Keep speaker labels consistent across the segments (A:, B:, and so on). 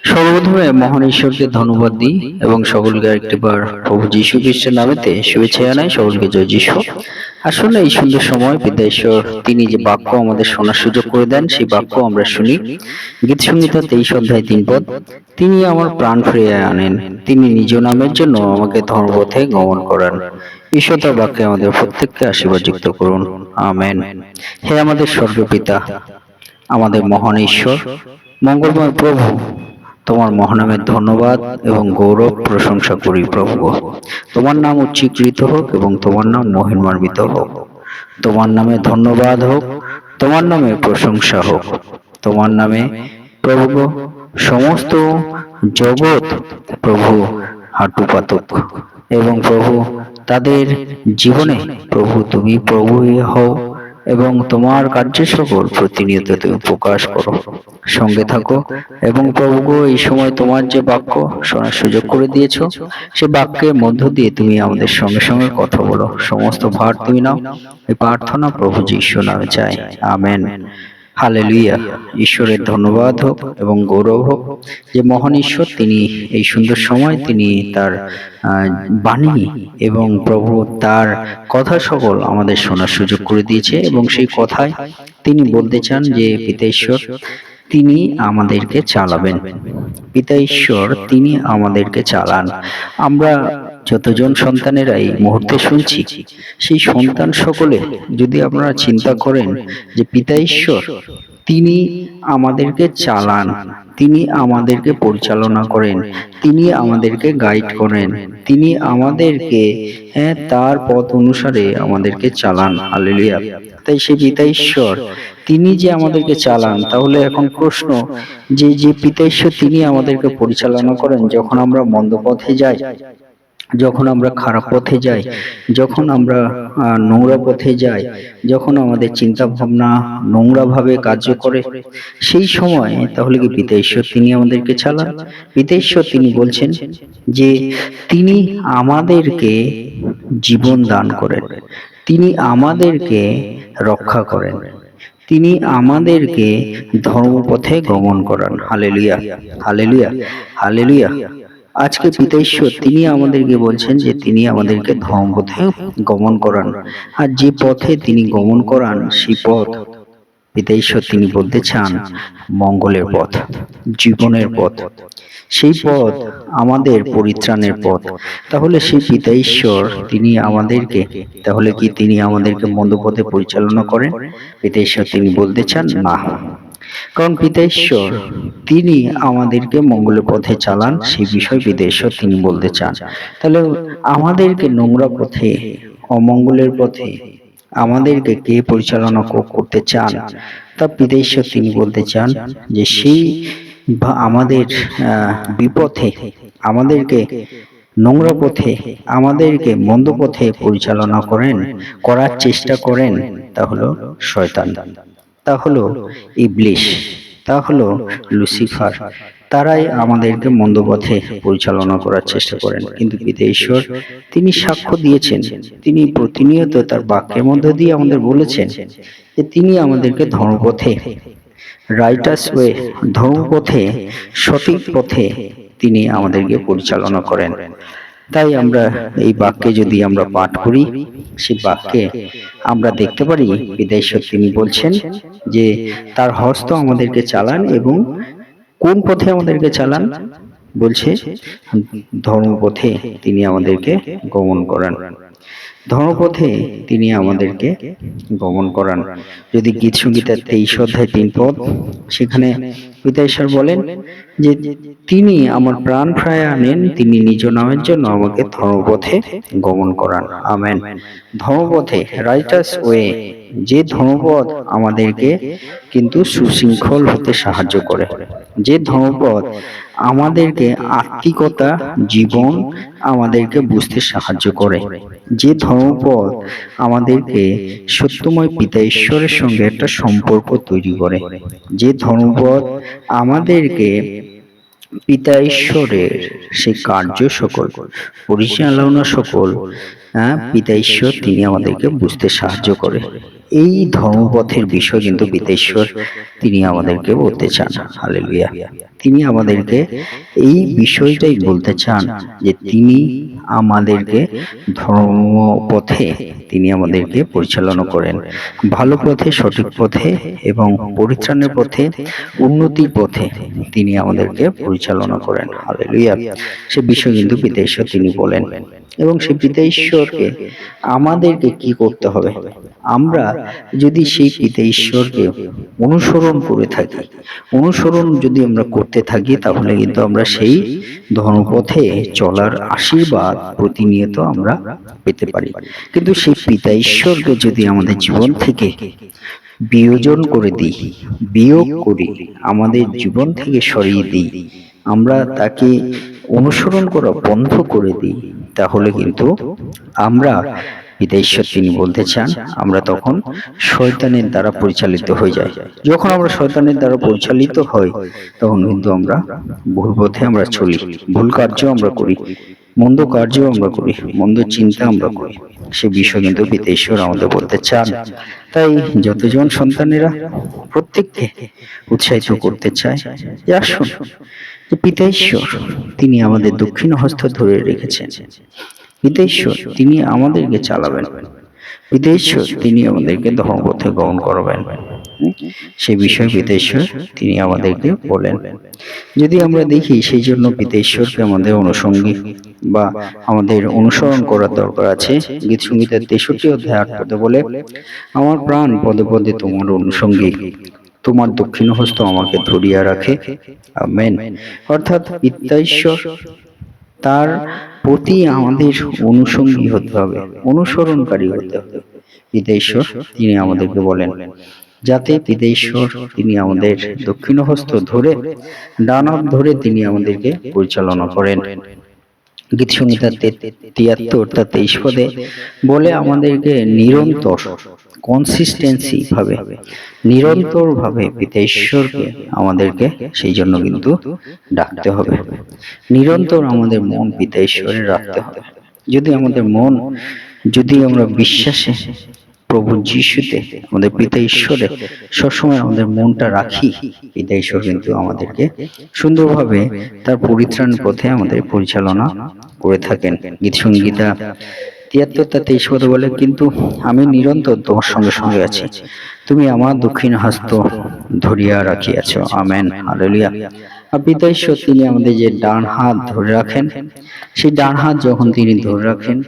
A: সর্বপ্রথমে মহান ঈশ্বরকে ধন্যবাদ দিই এবং সকলকে আরেকটিবার প্রভু যীশু খ্রিস্টের নামেতে শুভেচ্ছা জানাই। সকলকে জয় যীশু। আসলে এই সুন্দর সময় পিতা ঈশ্বর তিনি যে বাক্য আমাদের শোনার সুযোগ করে দেন, সেই বাক্য আমরা শুনি। গীত সংহিতা 23 অধ্যায় 3 পদ, তিনি আমার প্রাণ ফিরিয়ে আনেন, তিনি নিজ নামের জন্য আমাকে ধর্মপথে গমন করান। ঈশ্বর তার বাক্যে আমাদের প্রত্যেককে আশীর্বাদ যুক্ত করুন, আমেন। হে আমাদের স্বর্গপিতা, আমাদের মহান ঈশ্বর, মঙ্গলময় প্রভু, তোমার মহানামের ধন্যবাদ এবং গৌরব প্রশংসা করি প্রভু। তোমার নাম উচ্চীকৃত হোক এবং তোমার নাম মহিমান্বিত হোক। তোমার নামে ধন্যবাদ হোক, তোমার নামে প্রশংসা হোক। তোমার নামে প্রভু সমস্ত জগৎ প্রভু হাঁটু পাতুক এবং প্রভু তাদের জীবনে প্রভু তুমি প্রভুই হও এবং তোমার কার্য সকল প্রতিনিয়ত তুমি প্রকাশ করো। সঙ্গে থাকো এবং প্রভু গো, এই সময় তোমার যে বাক্য শোনার সুযোগ করে দিয়েছো, সে বাক্যের মধ্য দিয়ে তুমি আমাদের সঙ্গে সঙ্গে কথা বলো। সমস্ত ভার তুমি নাও। এই প্রার্থনা প্রভু যীশু নামে চাই, আমেন। হালেলুয়া। ঈশ্বরের ধন্যবাদ হোক এবং গৌরব হোক যে মহান ঈশ্বর তিনি এই সুন্দর সময় তিনি তার বাণী এবং প্রভু তার কথা সকল আমাদের শোনার সুযোগ করে দিয়েছে এবং সেই কথায় তিনি বলতে চান যে পিতা ঈশ্বর তিনি আমাদেরকে চালাবেন। পিতা ঈশ্বর তিনি আমাদেরকে চালান। আমরা যতজন সন্তানেরা এই মুহূর্তে শুনছি, সেই সন্তান সকলে যদি আপনারা চিন্তা করেন যে পিতা ঈশ্বর তিনি আমাদেরকে চালান, তিনি আমাদেরকে পরিচালনা করেন, তিনি আমাদেরকে গাইড করেন, তিনি আমাদেরকে তার পথ অনুসারে আমাদেরকে চালান। হালেলুয়া। তাই সে পিতা ঈশ্বর তিনি যে আমাদেরকে চালান, তাহলে এখন প্রশ্ন যে পিতা ঈশ্বর তিনি আমাদেরকে পরিচালনা করেন, যখন আমরা মন্দ পথে যাই, যখন আমরা খারাপ পথে যাই, যখন আমরা নোংরা পথে যাই, যখন আমাদের চিন্তা ভাবনা নোংরা ভাবে কার্য করে, সেই সময় তাহলে কি পিতা ঈশ্বর তিনি আমাদেরকে চালান? পিতা ঈশ্বর তিনি বলছেন যে তিনি আমাদেরকে জীবন দান করেন, তিনি আমাদেরকে রক্ষা করেন, তিনি আমাদেরকে ধর্মপথে গমন করান। Hallelujah, hallelujah, hallelujah. আজকে পিতা ঈশ্বর তিনি আমাদেরকে বলছেন যে তিনি আমাদেরকে ধর্মপথে গমন করান, আর যে পথে তিনি গমন করান সেই পথ পিতা ঈশ্বর তিনি বলতে চান মঙ্গলের পথ, জীবনের পথ। সেই পথ আমাদের পরিত্রাণের পথ। তাহলে সেই পিতা ঈশ্বর তিনি আমাদেরকে, তাহলে কি তিনি আমাদেরকে মন্দ পথে পরিচালনা করেন? পিতা ঈশ্বর তিনি বলতে চান না, কারণ পিতা ঈশ্বর তিনি আমাদেরকে মঙ্গলের পথে চালান, সেই বিষয় পিতা ঈশ্বর তিনি বলতে চান। তাহলে আমাদেরকে নোংরা পথে, অমঙ্গলের পথে আমাদেরকে কে পরিচালনা করতে চান? তা পিতা ঈশ্বর তিনি বলতে চান যে সেই আমাদের বিপথে, আমাদেরকে নোংরা পথে, আমাদেরকে মন্দ পথে পরিচালনা করার চেষ্টা করেন, তা হলো শয়তান, তা হলো ইবলিশ, তা হলো লুসিফার। তারাই আমাদেরকে মন্দ পথে পরিচালনা করার চেষ্টা করেন। কিন্তু পিতা ঈশ্বর তিনি সাক্ষ্য দিয়েছেন, তিনি প্রতিনিয়ত তার বাক্যের মধ্য দিয়ে আমাদের বলেছেন যে তিনি আমাদেরকে ধর্মপথে, রাইটাস ওয়ে, ধর্মপথে, সঠিক পথে তিনি আমাদেরকে পরিচালনা করেন। তাই আমরা এই বাক্যে যদি আমরা পাঠ করি, সেই বাক্যে আমরা দেখতে পারি পিতা ঈশ্বর তিনি বলছেন যে তার হস্ত আমাদেরকে চালান এবং কোন পথে আমাদেরকে চালান? বলছে ধর্মপথে তিনি আমাদেরকে গমন করান, ধর্মপথে তিনি আমাদেরকে গমন করান। যদি গীত সংহিতার 23 অধ্যায় 3 পদ, সেখানে পিতা ঈশ্বর বলেন যে তিনি আমার প্রাণ ফিরিয়ে আনেন, তিনি নিজ নামের জন্য আমাকে ধর্মপথে গমন করান। আমেন। ধর্মপথে, রাইটাস ওয়ে, যে ধর্মপথ আমাদেরকে কিন্তু সুশৃঙ্খল হতে সাহায্য করে, যে ধর্মপথ আমাদেরকে আত্মিকতা জীবন আমাদেরকে বুঝতে সাহায্য করে, যে ধর্মপথ আমাদেরকে সত্যময় পিতা ঈশ্বরের সঙ্গে একটা সম্পর্ক তৈরি করে, যে ধর্মপথ আমাদেরকে পিতা ঈশ্বরের সেই কার্য সকল, পরিচালনা সকল পিতা ঈশ্বর তিনি আমাদেরকে বুঝতে সাহায্য করে। এই ধর্মপথের বিষয় কিন্তু পিতা ঈশ্বর তিনি আমাদেরকে বলতে চান। হালেলুয়া। তিনি আমাদেরকে এই বিষয়টাই বলতে চান যে তিনি আমাদেরকে ধর্মপথে তিনি আমাদেরকে পরিচালনা করেন, ভালো পথে, সঠিক পথে এবং পরিত্রাণের পথে, উন্নতির পথে তিনি আমাদেরকে পরিচালনা করেন। হালেলুয়া। সে বিষয় কিন্তু পিতা ঈশ্বর তিনি বলেন, এবং সেই পিতা ঈশ্বরকে আমাদেরকে কি করতে হবে? আমরা যদি সেই পিতা ঈশ্বরকে অনুসরণ করে থাকি, অনুসরণ যদি আমরা করতে থাকি, তাহলে কিন্তু আমরা সেই ধর্মপথে চলার আশীর্বাদ প্রতিনিয়ত আমরা পেতে পারি। কিন্তু সেই পিতা ঈশ্বরকে যদি আমাদের জীবন থেকে বিয়োজন করে দিই, বিয়োগ করি, আমাদের জীবন থেকে সরিয়ে দিই, আমরা তাকে অনুসরণ করা বন্ধ করে দিই, তাহলে কিন্তু আমরা পিতা ঈশ্বর তিনি বলতে চান আমরা তখন শয়তানের দ্বারা পরিচালিত হয়ে যাই। যখন আমরা শয়তানের দ্বারা পরিচালিত হই, তখন কিন্তু আমরা ভুল পথে আমরা চলি, ভুল কার্য আমরা করি, মন্দ কার্য আমরা করি, মন্দ চিন্তা আমরা করি। সে বিষয় কিন্তু পিতা ঈশ্বর আমাদের বলতে চান। তাই যতজন সন্তানেরা প্রত্যেককে উৎসাহিত করতে চায় যে আসুন, যে পিতা ঈশ্বর তিনি আমাদের দক্ষিণ হস্ত ধরে রেখেছেন। পিতা ঈশ্বর তিনি আমাদেরকে চালাবেন, পিতা ঈশ্বর তিনি আমাদেরকে ধর্মপথে গ্রহণ করবেন। সেই বিষয়ে পিতা ঈশ্বর তিনি আমাদেরকে বলেন। যদি আমরা দেখি, সেই জন্য পিতা ঈশ্বরকে আমাদের অনুসঙ্গী বা আমাদের অনুসরণ করার দরকার আছে। গীত সংগীতের 63 অধ্যায় 8 পদে বলে, আমার প্রাণ পদে পদে তোমার অনুসঙ্গী, তোমার দক্ষিণ হস্ত আমাকে ধরিয়া রাখে। আমেন। অর্থাৎ পিতা ঈশ্বর তার প্রতি আমাদের অনুসঙ্গী হতে হবে, অনুসরণকারী হতে হবে। পিতা ঈশ্বর তিনি আমাদেরকে বলেন যাতে পিতা ঈশ্বর তিনি আমাদের দক্ষিণ হস্ত ধরে, ডান হাত ধরে তিনি আমাদেরকে পরিচালনা করেন। গীত সংহিতা 73 অর্থাৎ 23 পদে বলে আমাদেরকে নিরন্তর কনসিস্টেন্সি ভাবে, নিরন্তর ভাবে পিতা ঈশ্বরকে আমাদেরকে সেই জন্য কিন্তু ডাকতে হবে। নিরন্তর আমাদের মন পিতা ঈশ্বরে রাখতে হবে। যদি আমাদের মন, যদি আমরা বিশ্বাসে প্রভু যিশুতে, আমাদের পিতা ঈশ্বরে সবসময় আমাদের মনটা রাখি, পিতা ঈশ্বর কিন্তু আমাদেরকে সুন্দরভাবে তার পরিত্রাণ পথে আমাদের পরিচালনা করে থাকেন। গীত সংগীতা 73-23 পদে বলে, কিন্তু আমি নিরন্তর তোমার সঙ্গে সঙ্গে আছি, তুমি আমার দক্ষিণ হস্ত ধরিয়া রাখিয়াছ। আমেন। হালেলুয়া। আর পিতা ঈশ্বর তিনি আমাদের যে ডান হাত ধরে রাখেন, সেই ডান হাত যখন তিনি ধরে রাখেন,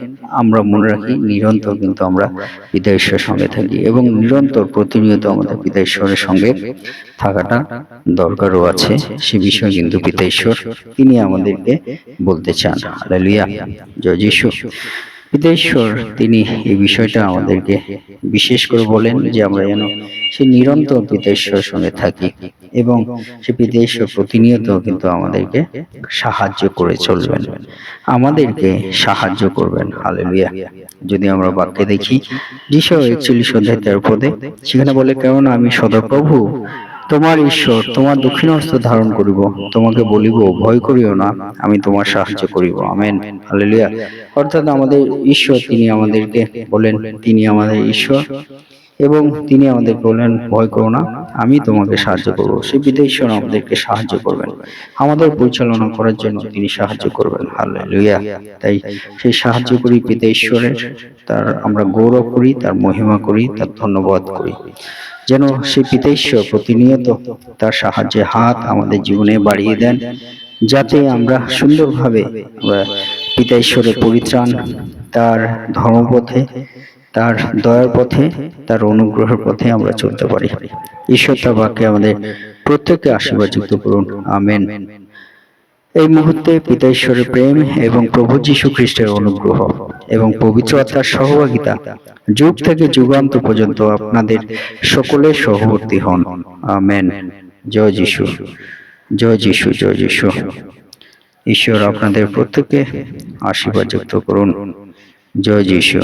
A: আমরা মনে রাখি নিরন্তর কিন্তু আমরা পিতা ঈশ্বরের সঙ্গে থাকি, এবং নিরন্তর প্রতিনিয়ত আমাদের পিতা ঈশ্বরের সঙ্গে থাকাটা দরকারও আছে। সে বিষয়ে কিন্তু পিতা ঈশ্বর তিনি আমাদেরকে বলতে চান। হালেলুয়া। জয় যিশু। পিতা ঈশ্বর তিনি এই বিষয়টা আমাদেরকে বিশেষ করে বলেন যে আমরা যেন সে নিরন্তর পিতা ঈশ্বরের সঙ্গে থাকি, এবং সে পিতা ঈশ্বর প্রতিনিয়ত কিন্তু আমাদেরকে সাহায্য করে চলবেন, আমাদেরকে সাহায্য করবেন। হালেলুয়া। যদি আমরা বাক্যে দেখি, যিশু 41 অধ্যায় 13 পদে সেখানে বলে, কেননা আমি সদাপ্রভু তোমার ঈশ্বর তোমার দক্ষিণ হস্ত ধারণ করিব, তোমাকে বলিব ভয় করিও না, আমি তোমার সাহায্য করিব। আমেন। হালেলুয়া। অর্থাৎ আমাদের ঈশ্বর তিনি আমাদেরকে বলেন, তিনি আমাদের ঈশ্বর, এবং তিনি আমাদেরকে বলেন ভয় করো না, আমি তোমাকে সাহায্য করব। সেই পিতা ঈশ্বর আমাদেরকে সাহায্য করবেন, আমাদের পরিচালনা করার জন্য তিনি সাহায্য করবেন। হালেলুয়া। তাই সেই সাহায্য করি পিতা ঈশ্বরের, তার আমরা গৌরব করি, তার মহিমা করি, তার ধন্যবাদ করি, যেন সেই পিতা ঈশ্বর প্রতিনিয়ত তার সাহায্যের হাত আমাদের জীবনে বাড়িয়ে দেন, যাতে আমরা সুন্দরভাবে পিতা ঈশ্বরের পরিত্রাণ, তার ধর্মপথে, তার দয়ার পথে, তার অনুগ্রহের পথে আমরা চলতে পারি। ঈশ্বর তার বাক্যে আমাদের প্রত্যেককে আশীর্বাদ যুক্ত করুন। আমেন। এই মুহূর্তে পিতা ঈশ্বরের প্রেম এবং প্রভু যীশু খ্রিস্টের অনুগ্রহ এবং পবিত্র আত্মার সহভাগিতা যুগ থেকে যুগান্ত পর্যন্ত আপনাদের সকলের সহবর্তী হন। আমেন। জয় যিশু, জয় যিশু, জয় যিশু। ঈশ্বর আপনাদের প্রত্যেককে আশীর্বাদ যুক্ত করুন। জয় যিশু।